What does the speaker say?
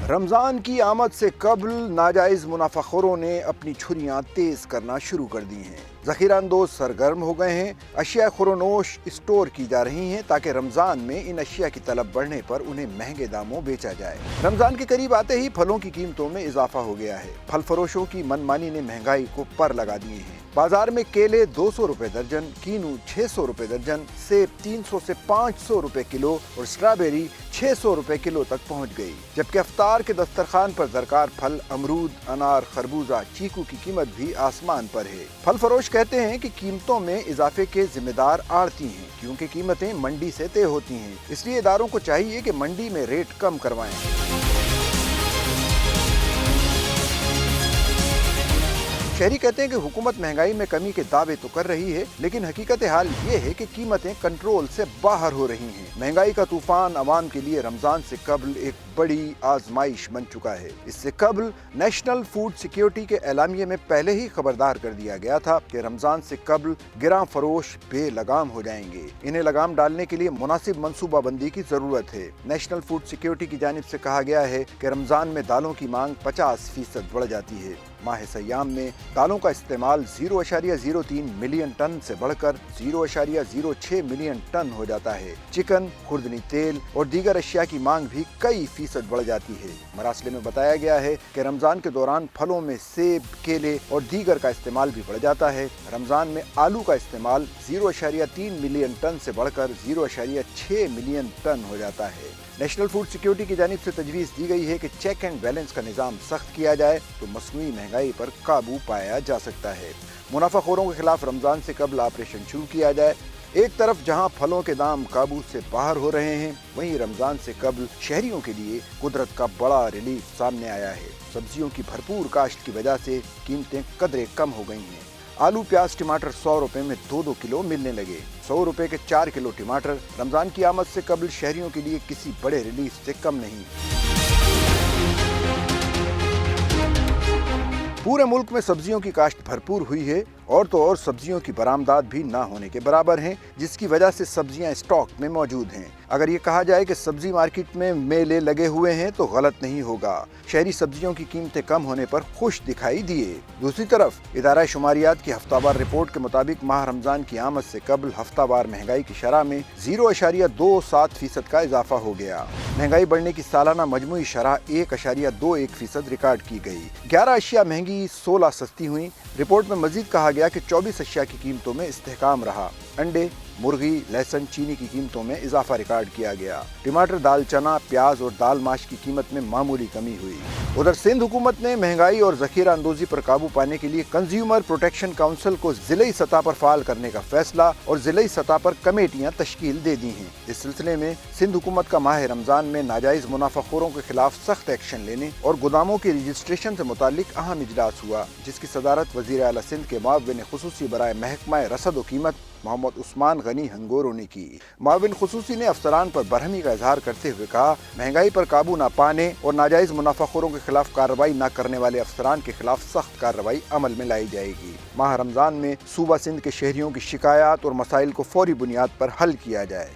رمضان کی آمد سے قبل ناجائز منافعخوروں نے اپنی چھریاں تیز کرنا شروع کر دی ہیں۔ ذخیرہ اندوز سرگرم ہو گئے ہیں۔ اشیاء خورونوش اسٹور کی جا رہی ہیں تاکہ رمضان میں ان اشیاء کی طلب بڑھنے پر انہیں مہنگے داموں بیچا جائے۔ رمضان کے قریب آتے ہی پھلوں کی قیمتوں میں اضافہ ہو گیا ہے۔ پھل فروشوں کی من مانی نے مہنگائی کو پر لگا دیے ہیں۔ بازار میں کیلے 200 روپے درجن، کینو 600 روپے درجن، سیب 300 سے 500 روپے کلو اور اسٹرابیری 600 روپے کلو تک پہنچ گئی، جبکہ افطار کے دسترخوان پر درکار پھل امرود، انار، خربوزہ، چیکو کی قیمت بھی آسمان پر ہے۔ پھل فروش کہتے ہیں کہ قیمتوں میں اضافے کے ذمہ دار آڑتی ہیں، کیونکہ قیمتیں منڈی سے طے ہوتی ہیں، اس لیے اداروں کو چاہیے کہ منڈی میں ریٹ کم کروائیں۔ شہری کہتے ہیں کہ حکومت مہنگائی میں کمی کے دعوے تو کر رہی ہے، لیکن حقیقت حال یہ ہے کہ قیمتیں کنٹرول سے باہر ہو رہی ہیں۔ مہنگائی کا طوفان عوام کے لیے رمضان سے قبل ایک بڑی آزمائش بن چکا ہے۔ اس سے قبل نیشنل فوڈ سیکیورٹی کے اعلامیے میں پہلے ہی خبردار کر دیا گیا تھا کہ رمضان سے قبل گراں فروش بے لگام ہو جائیں گے۔ انہیں لگام ڈالنے کے لیے مناسب منصوبہ بندی کی ضرورت ہے۔ نیشنل فوڈ سیکیورٹی کی جانب سے کہا گیا ہے کہ رمضان میں دالوں کی مانگ 50% بڑھ جاتی ہے۔ ماہ سیام میں دالوں کا استعمال 0.03 ملین ٹن سے بڑھ کر 0.06 ملین ٹن ہو جاتا ہے۔ چکن، خوردنی تیل اور دیگر اشیاء کی مانگ بھی کئی فیصد بڑھ جاتی ہے۔ مراسلے میں بتایا گیا ہے کہ رمضان کے دوران پھلوں میں سیب، کیلے اور دیگر کا استعمال بھی بڑھ جاتا ہے۔ رمضان میں آلو کا استعمال 0.3 ملین ٹن سے بڑھ کر 0.6 ملین ٹن ہو جاتا ہے۔ نیشنل فوڈ سیکیورٹی کی جانب سے تجویز دی گئی ہے کہ چیک اینڈ بیلنس کا نظام سخت کیا جائے تو مصنوعی مہنگائی پر قابو پایا جا سکتا ہے۔ منافع خوروں کے خلاف رمضان سے قبل آپریشن شروع کیا جائے۔ ایک طرف جہاں پھلوں کے دام قابو سے باہر ہو رہے ہیں، وہیں رمضان سے قبل شہریوں کے لیے قدرت کا بڑا ریلیف سامنے آیا ہے۔ سبزیوں کی بھرپور کاشت کی وجہ سے قیمتیں قدرے کم ہو گئی ہیں۔ آلو، پیاز، ٹماٹر 100 روپے میں 2 کلو ملنے لگے۔ 100 روپے کے 4 کلو ٹماٹر رمضان کی آمد سے قبل شہریوں کے لیے کسی بڑے ریلیف سے کم نہیں۔ پورے ملک میں سبزیوں کی کاشت بھرپور ہوئی ہے، اور تو اور سبزیوں کی برآمدات بھی نہ ہونے کے برابر ہیں، جس کی وجہ سے سبزیاں اسٹاک میں موجود ہیں۔ اگر یہ کہا جائے کہ سبزی مارکیٹ میں میلے لگے ہوئے ہیں تو غلط نہیں ہوگا۔ شہری سبزیوں کی قیمتیں کم ہونے پر خوش دکھائی دیے۔ دوسری طرف ادارہ شماریات کی ہفتہ وار رپورٹ کے مطابق ماہ رمضان کی آمد سے قبل ہفتہ وار مہنگائی کی شرح میں 0.27% کا اضافہ ہو گیا۔ مہنگائی بڑھنے کی سالانہ مجموعی شرح 1.21% ریکارڈ کی گئی۔ 11 اشیاء مہنگی، 16 سستی ہوئیں۔ رپورٹ میں مزید کہا گیا کہ 24 اشیاء کی قیمتوں میں استحکام رہا۔ انڈے، مرغی، لہسن، چینی کی قیمتوں میں اضافہ ریکارڈ کیا گیا۔ ٹماٹر، دال چنا، پیاز اور دال ماش کی قیمت میں معمولی کمی ہوئی۔ ادھر سندھ حکومت نے مہنگائی اور ذخیرہ اندوزی پر قابو پانے کے لیے کنزیومر پروٹیکشن کونسل کو ضلعی سطح پر فعال کرنے کا فیصلہ اور ضلعی سطح پر کمیٹیاں تشکیل دے دی ہیں۔ اس سلسلے میں سندھ حکومت کا ماہ رمضان میں ناجائز منافع خوروں کے خلاف سخت ایکشن لینے اور گوداموں کی رجسٹریشن سے متعلق اہم اجلاس ہوا، جس کی صدارت وزیر اعلیٰ سندھ کے معاون خصوصی برائے محکمہ رصد و قیمت محمد عثمان غنی ہنگورو نے کی۔ معاون خصوصی نے افسران پر برہمی کا اظہار کرتے ہوئے کہا، مہنگائی پر قابو نہ پانے اور ناجائز منافع خوروں کے خلاف کارروائی نہ کرنے والے افسران کے خلاف سخت کارروائی عمل میں لائی جائے گی۔ ماہ رمضان میں صوبہ سندھ کے شہریوں کی شکایات اور مسائل کو فوری بنیاد پر حل کیا جائے۔